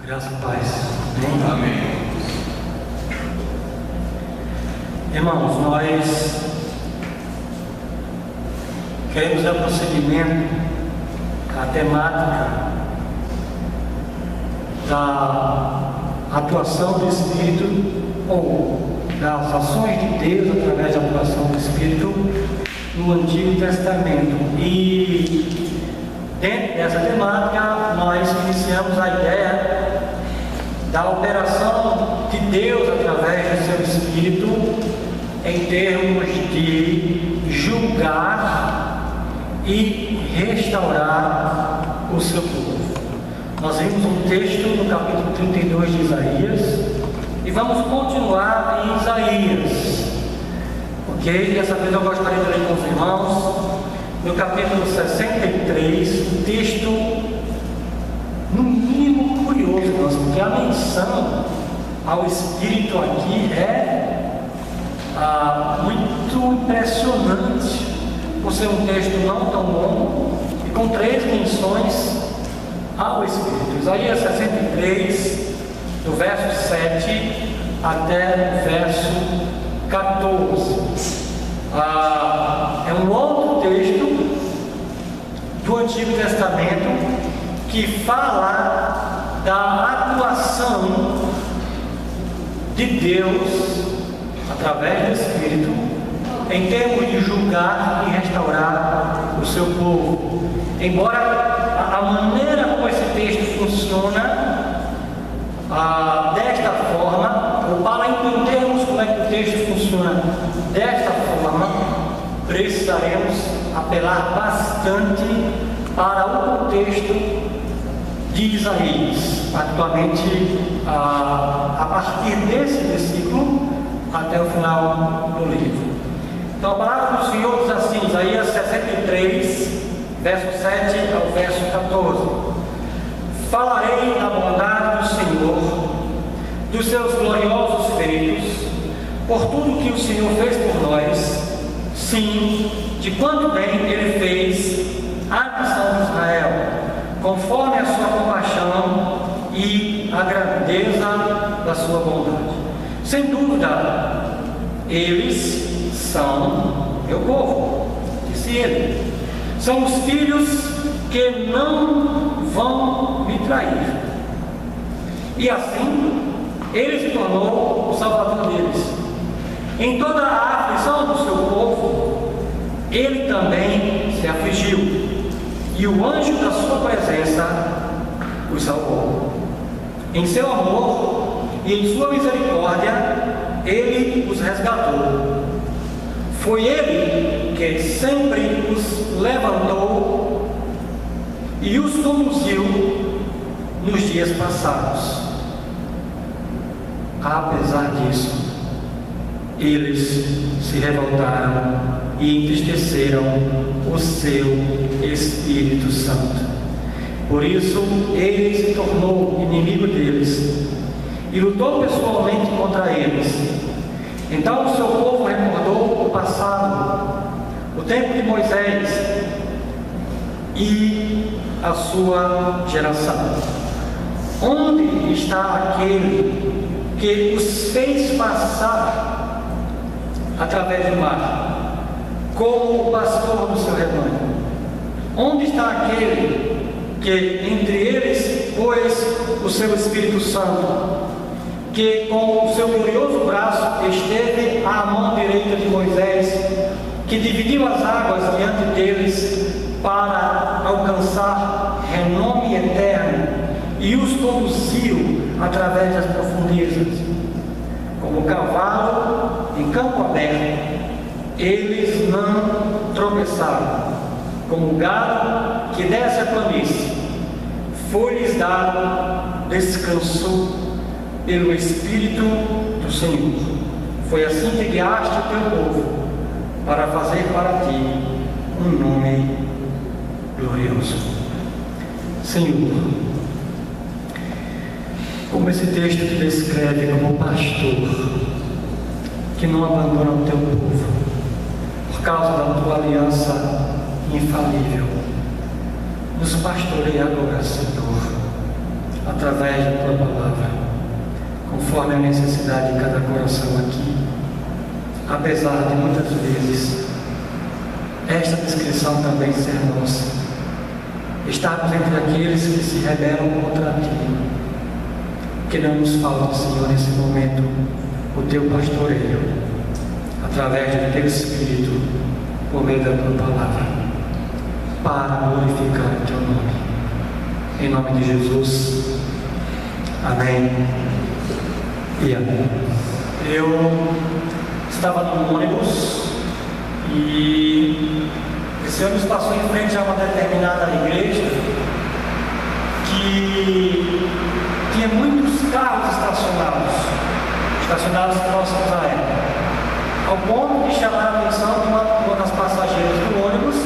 Graça e paz. Amém? Amém. Irmãos, nós queremos dar prosseguimento à temática da atuação do Espírito, ou das ações de Deus através da atuação do Espírito no Antigo Testamento. E dentro dessa temática nós iniciamos a ideia da operação de Deus através do seu Espírito em termos de julgar e restaurar o seu povo. Nós vimos um texto no capítulo 32 de Isaías e vamos continuar em Isaías, ok? Dessa vez eu gostaria de ler com os irmãos no capítulo 63, um texto no mínimo curioso, porque a menção ao Espírito aqui é muito impressionante, por ser um texto não tão longo e com 3 menções ao Espírito. Isaías 63, do verso 7 até o verso 14. É um outro texto do Antigo Testamento que fala da atuação de Deus através do Espírito em termos de julgar e restaurar o seu povo. Embora a maneira como esse texto funciona desta forma, ou para entendermos como é que o texto funciona desta forma, precisaremos apelar bastante para o contexto de Isaías, particularmente a partir desse versículo até o final do livro. Então a palavra do Senhor diz assim, Isaías 63, verso 7 ao verso 14: Falarei da bondade do Senhor, dos seus gloriosos feitos, por tudo que o Senhor fez por nós, sim, de quanto bem Ele fez à nação de Israel, conforme a sua compaixão e a grandeza da sua bondade. Sem dúvida, eles são meu povo, disse ele. São os filhos que não vão me trair. E assim, ele se tornou o salvador deles. Em toda a aflição do seu povo, ele também se afligiu. E o anjo da sua presença os salvou. Em seu amor e em sua misericórdia, ele os resgatou. Foi ele que sempre os levantou e os conduziu nos dias passados. Apesar disso, eles se revoltaram e entristeceram o seu Espírito Santo. Por isso, ele se tornou inimigo deles e lutou pessoalmente contra eles. Então o seu povo recordou o passado, o tempo de Moisés e a sua geração. Onde está aquele que os fez passar através do mar, como o pastor do seu rebanho? Onde está aquele que entre eles pôs o seu Espírito Santo, que com o seu glorioso braço esteve à mão direita de Moisés, que dividiu as águas diante deles para alcançar renome eterno e os conduziu através das profundezas? Como cavalo em campo aberto, eles não tropeçaram. Como gado que desce a planície, foi-lhes dado descanso pelo Espírito do Senhor. Foi assim que guiaste o teu povo, para fazer para ti um nome glorioso. Senhor, como esse texto te descreve como pastor que não abandona o teu povo por causa da tua aliança infalível, nos pastoreia agora, Senhor, através da tua palavra, conforme a necessidade de cada coração aqui. Apesar de muitas vezes esta descrição também ser nossa, estarmos entre aqueles que se rebelam contra ti, que não nos falte, Senhor, nesse momento, o teu pastoreio, através do teu Espírito, por meio da tua palavra, para glorificar o teu nome. Em nome de Jesus, amém e amém. Eu estava no ônibus e esse ônibus passou em frente a uma determinada igreja que tinha muitos carros estacionados próximos a ela, ao ponto de chamar a atenção de uma das passageiras do ônibus,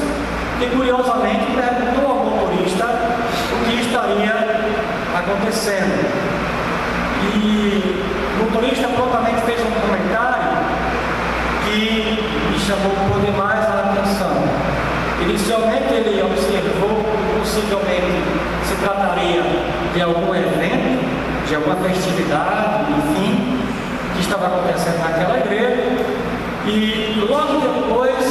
que curiosamente perguntou ao motorista o que estaria acontecendo. E o motorista prontamente fez um comentário que me chamou por demais a atenção. Inicialmente ele observou que possivelmente se trataria de algum evento, de alguma festividade, enfim, que estava acontecendo naquela igreja, e logo depois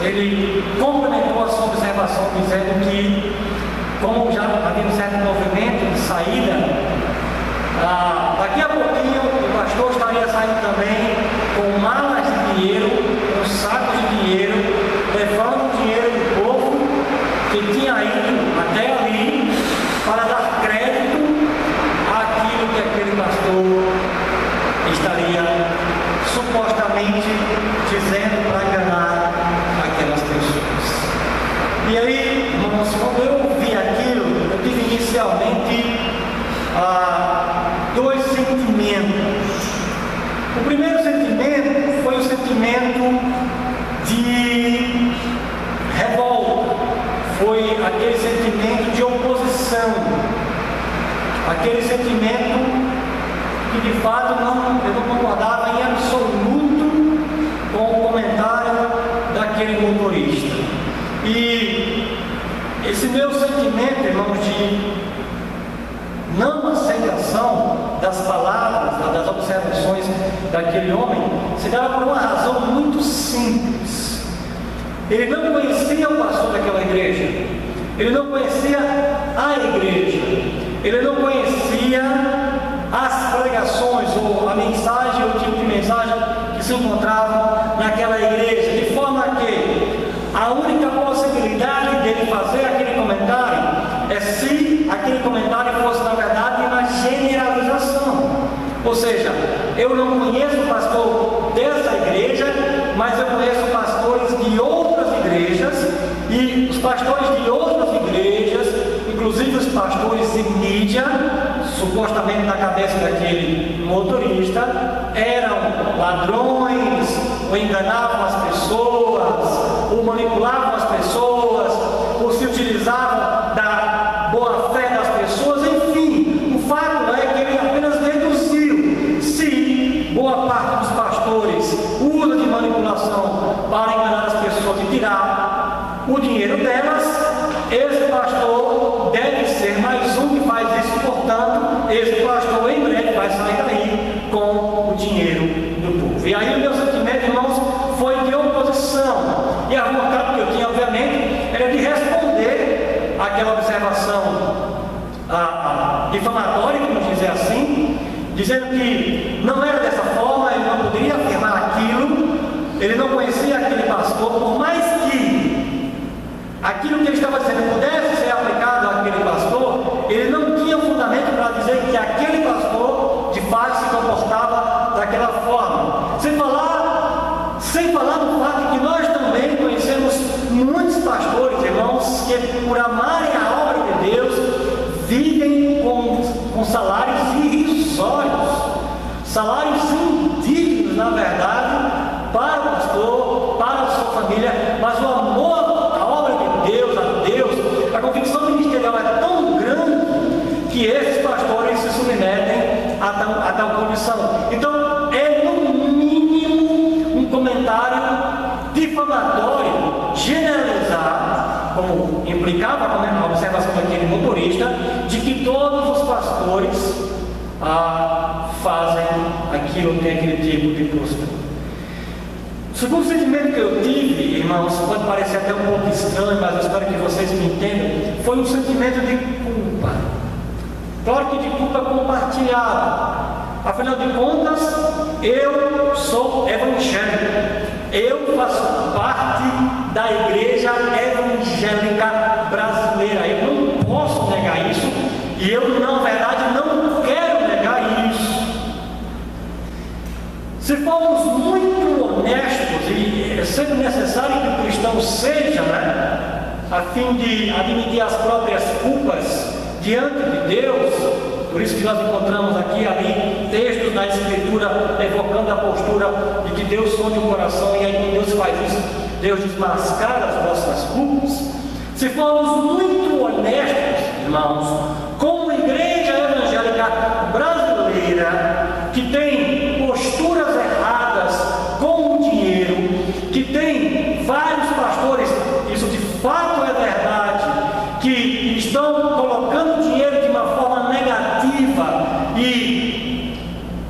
ele complementou a sua observação dizendo que, como já havia um certo movimento de saída, daqui a pouquinho o pastor estaria saindo também com malas de dinheiro, com sacos de dinheiro, levando o dinheiro do povo que tinha ido até ali para dar crédito àquilo que aquele pastor estaria supostamente dizendo para enganar aquelas pessoas. E aí, irmãos, quando eu ouvi aquilo, eu tive inicialmente dois sentimentos. O primeiro sentimento foi o sentimento de revolta, foi aquele sentimento de oposição, aquele sentimento que de fato eu não concordava em absoluto com o comentário daquele motorista. E esse meu sentimento, irmãos, de não aceitação das palavras, das observações daquele homem, se dava por uma razão muito simples. Ele não conhecia o pastor daquela igreja, ele não conhecia a igreja, ele não conhecia as pregações ou a mensagem, ou o tipo de mensagem que se encontrava naquela igreja, de forma que a única possibilidade dele fazer aquele comentário é se aquele comentário fosse na verdade uma generalização. Ou seja, eu não conheço o pastor dessa igreja, mas eu conheço pastores de outras igrejas, e os pastores de outras igrejas, inclusive os pastores de mídia, supostamente na cabeça daquele motorista, eram ladrões, ou enganavam as pessoas, ou manipulavam as pessoas, ou se utilizavam da boa fé das pessoas. Enfim, o fato é que ele apenas deduziu: se boa parte dos pastores usa de manipulação para enganar as pessoas e tirar o dinheiro delas, esse pastor deve ser mais um que faz isso. Portanto, esse pastor em breve vai sair daí com o dinheiro do povo. E aí o meu sentimento, irmãos, foi de oposição, e a vontade que eu tinha, obviamente, era de responder àquela observação difamatória, vamos dizer assim, dizendo que não era dessa forma, ele não poderia afirmar aquilo, ele não conhecia aquele pastor, por mais que aquilo que ele estava dizendo pudesse ser aplicado àquele pastor, ele não tinha fundamento para dizer que aquele pastor de fato se comportava daquela forma. Sem falar no fato de que nós também conhecemos muitos pastores, irmãos, que por amarem a obra de Deus vivem com salários irrisórios, salários indignos, na verdade, para o pastor, para a sua família, mas o amor à obra de Deus, a Deus, a convicção ministerial é tão grande que esses pastores se submetem a tal condição. Então, é no mínimo um comentário difamatório, generalizar, como implicava a observação daquele motorista, de que todos os pastores fazem aquilo, tem aquele tipo de postura. O segundo sentimento que eu tive, irmãos, pode parecer até um pouco estranho, mas eu espero que vocês me entendam, foi um sentimento de culpa. Claro que de culpa compartilhada. Afinal de contas, eu sou evangélico. Eu faço parte da igreja evangélica brasileira. Eu não posso negar isso. E eu, na verdade, não quero negar isso. Se formos muito honestos, e é sempre necessário que o cristão seja, a fim de admitir as próprias culpas diante de Deus, por isso que nós encontramos aqui ali textos da Escritura evocando a postura de que Deus sonde o coração, e aí quando Deus faz isso, Deus desmascara as nossas culpas. Se formos muito honestos, irmãos, como igreja evangélica brasileira, que tem posturas erradas com o dinheiro, que tem vários pastores, isso de fato é verdade, que estão colocando dinheiro de uma forma negativa, e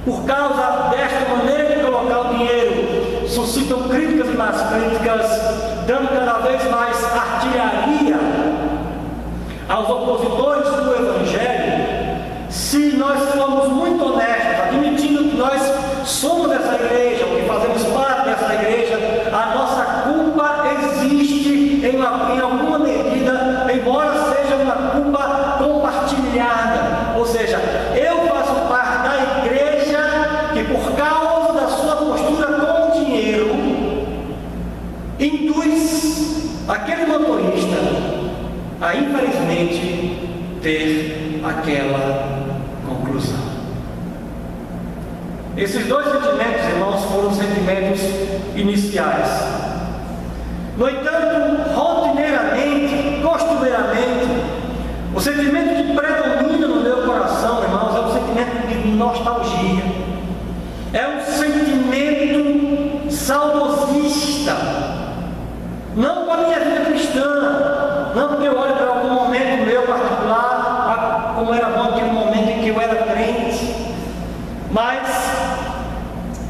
por causa desta maneira de colocar o dinheiro, suscitam críticas e mais críticas, dando cada vez mais artilharia aos opositores do Evangelho. Se nós formos muito honestos, admitindo que nós somos dessa igreja, ou que fazemos parte dessa igreja, a nossa culpa existe em alguma medida, embora seja uma culpa compartilhada. Ou seja, eu faço parte da igreja que, por causa da sua postura com o dinheiro, induz aquele motorista a, infelizmente, ter aquela conclusão. Esses dois sentimentos, irmãos, foram sentimentos iniciais. No entanto, rotineiramente, costumeiramente, o sentimento que predomina no meu coração, irmãos, é um sentimento de nostalgia. É um sentimento saudosista. Não com a minha vida cristã, não porque eu olho para algum momento meu particular, como era bom aquele momento em que eu era crente, mas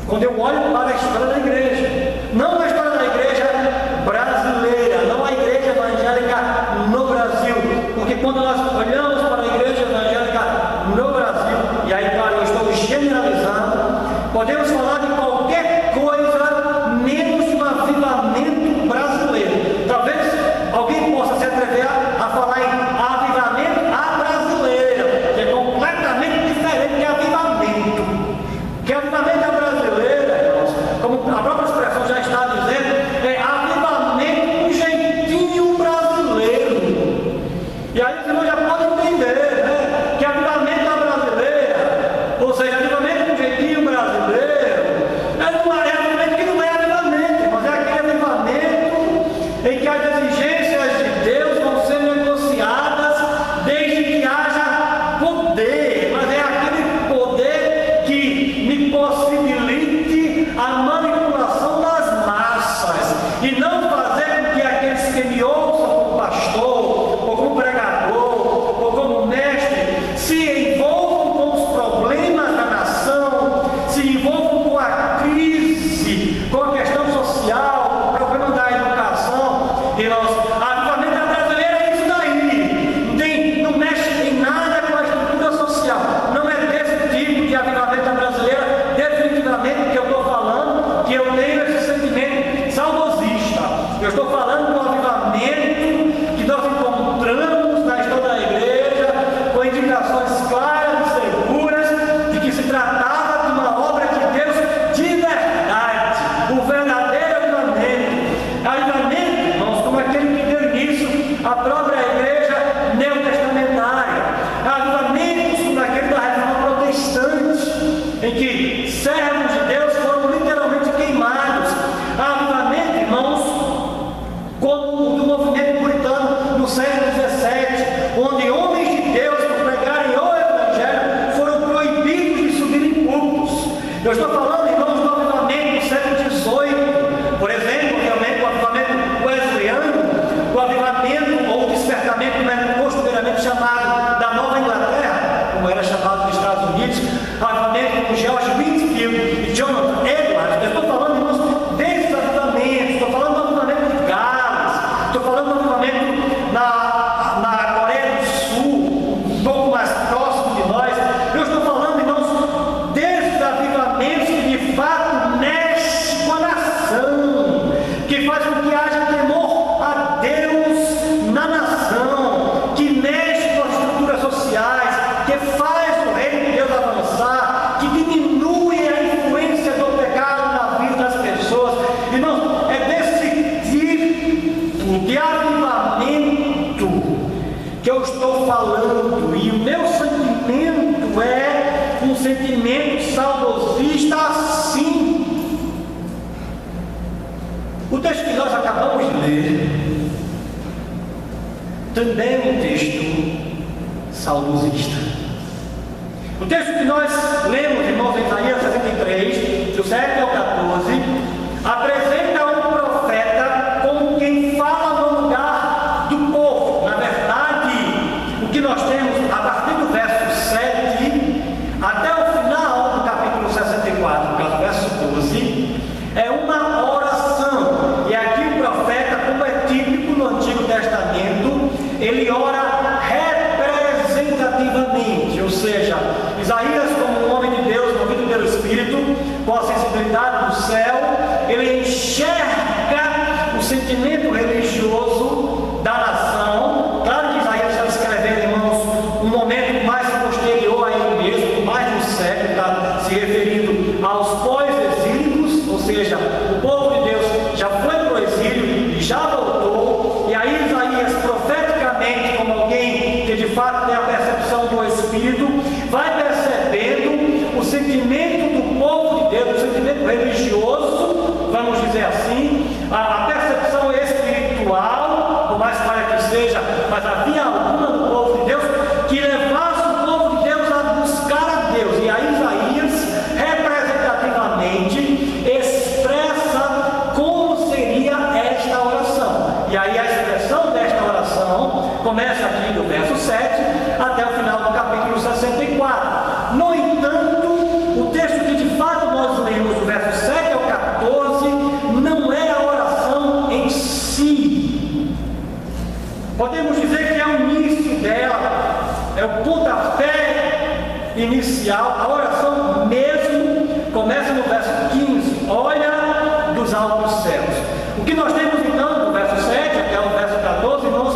quando eu olho para a história da igreja, não a história da igreja brasileira, não a igreja evangélica no Brasil, porque quando nós olhamos para a igreja evangélica no Brasil, e aí, claro, eu estou generalizando, podemos falar de qualquer coisa menos de um avivamento brasileiro. Talvez alguém possa se atrever a falar em avivamento à brasileira, que é completamente diferente de avivamento. Que avivamento à brasileira, irmãos, como a própria expressão já está dizendo, é avivamento do jeitinho brasileiro. E aí você já pode entender, que avivamento à brasileira, ou seja, avivamento do jeitinho brasileiro, é avivamento que não é avivamento, mas é aquele avivamento em que as exigências de Deus vão ser negociadas desde que haja poder, mas é aquele poder que me possibilite a manipulação das massas, e não fazer com que aqueles que me ouçam como pastor, ou como pregador, ou como mestre, se envolvam com os problemas da nação, se envolvam com a crise, com a questão social, o problema da educação. Irmãos, avivamento da brasileira é isso daí, não mexe em nada com a estrutura social, não é desse tipo de avivamento da brasileira, definitivamente, que eu estou falando, que eu tenho esse sentimento saudosista. Eu estou falando do avivamento que nós encontramos na história da igreja, com indicações claras e seguras de que se tratava de uma obra de Deus de verdade, o verdadeiro avivamento, irmãos, como aquele que deu início à própria igreja neotestamentária, avivamentos como aquele da reforma protestante, em que servos de Deus foram literalmente queimados, avivamento, irmãos, como o do movimento puritano no século XVII, onde homens de Deus, por pregarem o Evangelho, foram proibidos de subir em púlpitos. Eu estou falando, irmãos, do avivamento do século XVIII, por exemplo, realmente o avivamento wesleyano, o avivamento ou o despertamento, costumeiramente chamado da Nova Inglaterra, avivamento como George Whitefield e Jonathan Edwards. Eu estou falando, irmãos, desses avivamentos, estou falando do avivamento de Gales, estou falando do avivamento na Coreia do Sul, um pouco mais próximo de nós. Eu estou falando, irmãos, desses avivamentos que de fato mexem com a nação, que faz com que haja temor a Deus na nação, que mexe com as estruturas sociais, que faz o reino de Deus avançar, que diminui a influência do pecado na vida das pessoas. Irmãos, é desse tipo de avivamento que eu estou falando, e o meu sentimento é um sentimento saudosista assim. O texto que nós acabamos de ler também é um texto saudosista. O texto que nós lemos, irmãos, em Isaías 63, do 7 ao 14, apresenta um profeta como quem fala no lugar do povo. Na verdade, o que nós temos a partir do verso 7 até o final do capítulo 64, que é o verso 12, é uma oração. E aqui o profeta, como é típico no Antigo Testamento, ele ora representativamente, ou seja, Isaías, como um homem de Deus, movido pelo Espírito, com a sensibilidade do céu, ele enxerga o sentimento religioso da nação. Claro que Isaías está escrevendo, irmãos, um momento mais posterior a ele mesmo, mais de um século, está se referindo aos pós-exílicos, ou seja, o povo de Deus já foi para o exílio e já voltou, e aí Isaías, profeticamente, como alguém que de fato tem a percepção do Espírito, vai percebendo o sentimento do povo de Deus, o sentimento religioso, vamos dizer assim, a percepção espiritual, por mais claro que seja, mas havia alguma do povo de Deus que levasse o povo de Deus a buscar a Deus. E aí Isaías, representativamente, expressa como seria esta oração. E aí a expressão desta oração começa aqui do verso 7 até o final do capítulo 64. No entanto, o texto que de fato nós lemos do verso 7 ao 14 não é a oração em si. Podemos dizer que é o início dela, é o pontapé inicial. A oração mesmo começa no verso 15, olha dos altos céus. O que nós temos então do verso 7 até o verso 14, irmãos,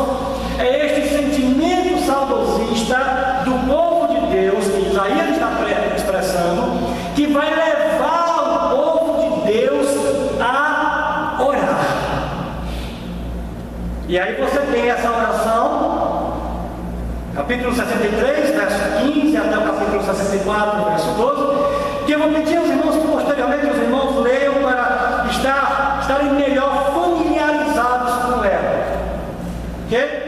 é este sentimento saudosista do povo de Deus, que Isaías está expressando, que vai levar o povo de Deus a orar. E aí você tem essa oração, capítulo 63, verso 15, até o capítulo 64, verso 12, que eu vou pedir aos irmãos que posteriormente os irmãos leiam para estarem melhor familiarizados com ela. Ok?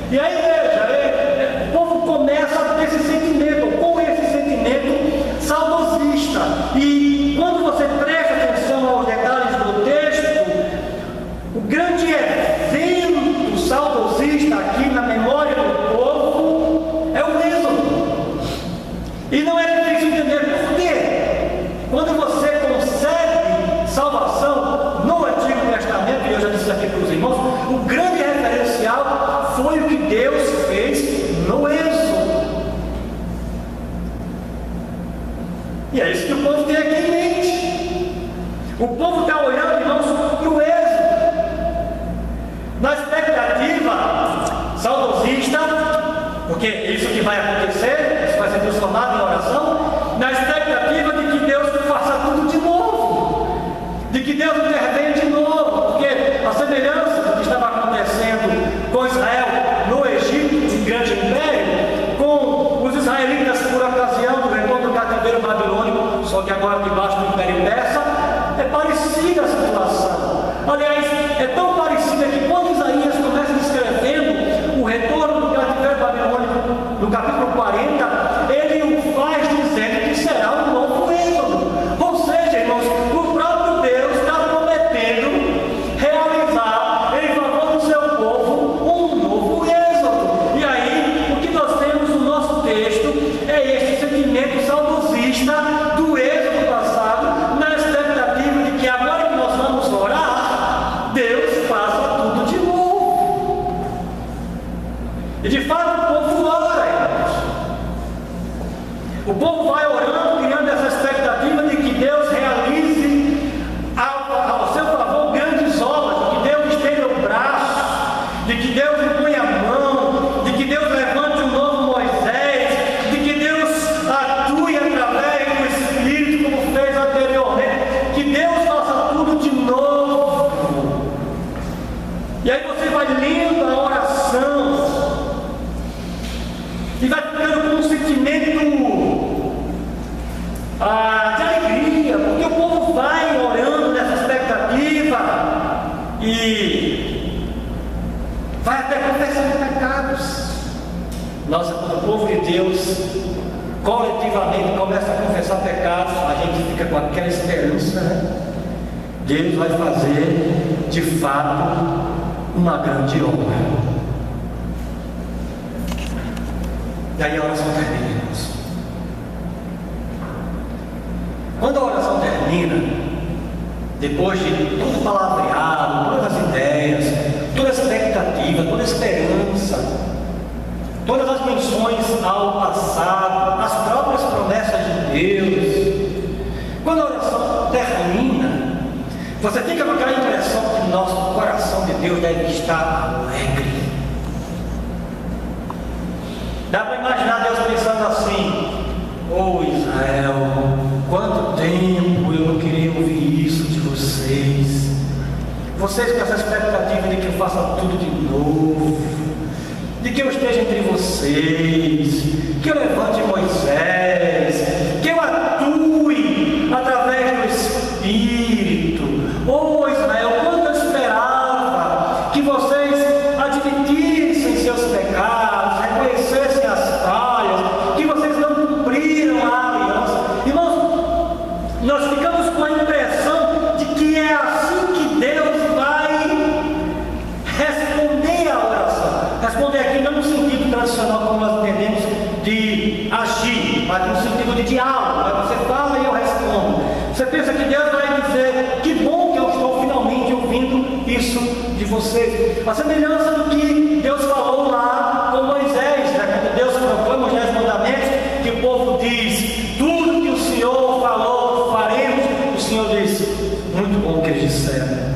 E aí veja, o povo começa a ter esse sentimento, com esse sentimento saudosista. E quando você presta atenção aos detalhes do texto, o grande evento saudosista aqui na memória do povo é o êxodo. E não é difícil entender por quê. Quando você concebe salvação no Antigo Testamento, e eu já disse aqui para os irmãos, o grande referencial foi o que Deus fez no êxodo. E é isso que o povo tem aqui em mente. O povo está olhando, irmãos, para o êxodo, na expectativa saudosista, porque é isso que vai acontecer, isso vai ser transformado em oração, na expectativa de que Deus faça tudo de novo, de que Deus intervenha de novo, porque a semelhança do que estava acontecendo com Israel no Egito, um grande império, com os israelitas por ocasião do retorno do cativeiro babilônico, só que agora debaixo do império persa, é parecida a situação. Aliás, é tão parecida que quando Isaías começa descrevendo o retorno do cativeiro babilônico no capítulo 40, ele o faz dizendo que será um novo êxodo. Ou seja, irmãos, o próprio Deus está prometendo realizar em favor do seu povo um novo êxodo. E aí, o que nós temos no nosso texto é este sentimento saudosista vista do êxodo passado, na expectativa de que agora que nós vamos orar, Deus faça tudo de novo. E de fato o povo ora, irmãos. O povo vai orando, criando essa expectativa de que Deus realize ao seu favor grandes obras, de que Deus estenda o braço, de que Deus impõe a mão, de que Deus levante um novo Moisés, de que Deus atue através do Espírito como fez anteriormente, que Deus faça tudo de novo. E aí você vai lendo a oração e vai ficando com um sentimento de alegria, porque o povo vai orando nessa expectativa e vai até confessando pecados. Nossa, quando o povo de Deus coletivamente começa a confessar pecados, a gente fica com aquela esperança, né? Deus vai fazer de fato uma grande obra. E aí a oração termina, irmãos. Quando a oração termina, depois de todo o palavreado, todas as ideias, toda a expectativa, toda a esperança, todas as menções ao passado, as próprias promessas de Deus, quando a oração termina, você fica com aquela impressão que nosso coração de Deus deve estar alegre. Dá para imaginar Deus pensando assim: oh Israel, quanto tempo eu não queria ouvir isso de vocês. Vocês com essa expectativa de que eu faça tudo de novo, de que eu esteja entre vocês, que eu levante Moisés, que eu atue através do Espírito. Oh Israel, quanto eu esperava que vocês admitissem seus pecados, reconhecessem as falhas, que vocês não cumpriram a aliança. Irmãos, nós ficamos com a impressão de que é assim que Deus vai responder à oração. Responder aqui não no sentido tradicional como nós entendemos de agir, mas no sentido de diálogo. Você fala e eu respondo. Você pensa que Deus vai dizer: que bom que eu estou finalmente ouvindo isso de vocês. A semelhança do que Deus falou lá com Moisés, né? Quando Deus propõe Moisés mandamentos, que o povo diz: tudo que o Senhor falou faremos. O Senhor diz: muito bom que eles disseram.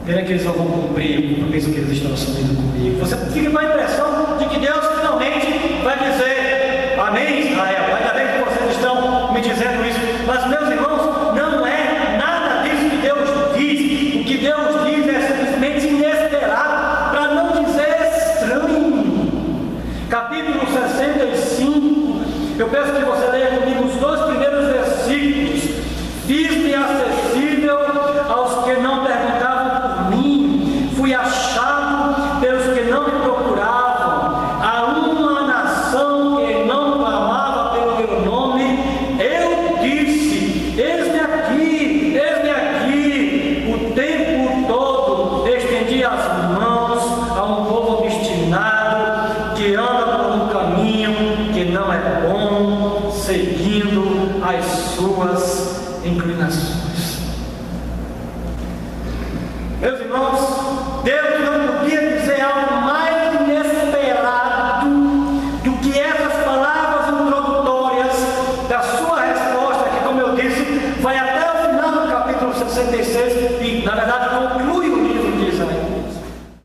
Pena que eles não vão cumprir o compromisso que eles estão assumindo comigo. Você fica com a impressão de que Deus finalmente vai dizer: amém, Israel, ainda bem que vocês estão me dizendo isso. Mas, meus irmãos, não é nada disso que Deus diz. O que Deus diz é simplesmente inesperado, para não dizer estranho. Capítulo 65, eu peço que você leia comigo os 2 primeiros versículos. Fiz-me acessível aos que não perguntavam por mim, fui achado pelos que não me procuravam. A uma nação que não clamava pelo meu nome, eu disse: eis-me aqui, o tempo todo estendi as mãos a um povo obstinado, que anda por um caminho que não é bom, seguindo as suas inclinações. Meus irmãos, Deus não podia dizer algo mais inesperado do que essas palavras introdutórias da sua resposta, que, como eu disse, vai até o final do capítulo 66 e, na verdade,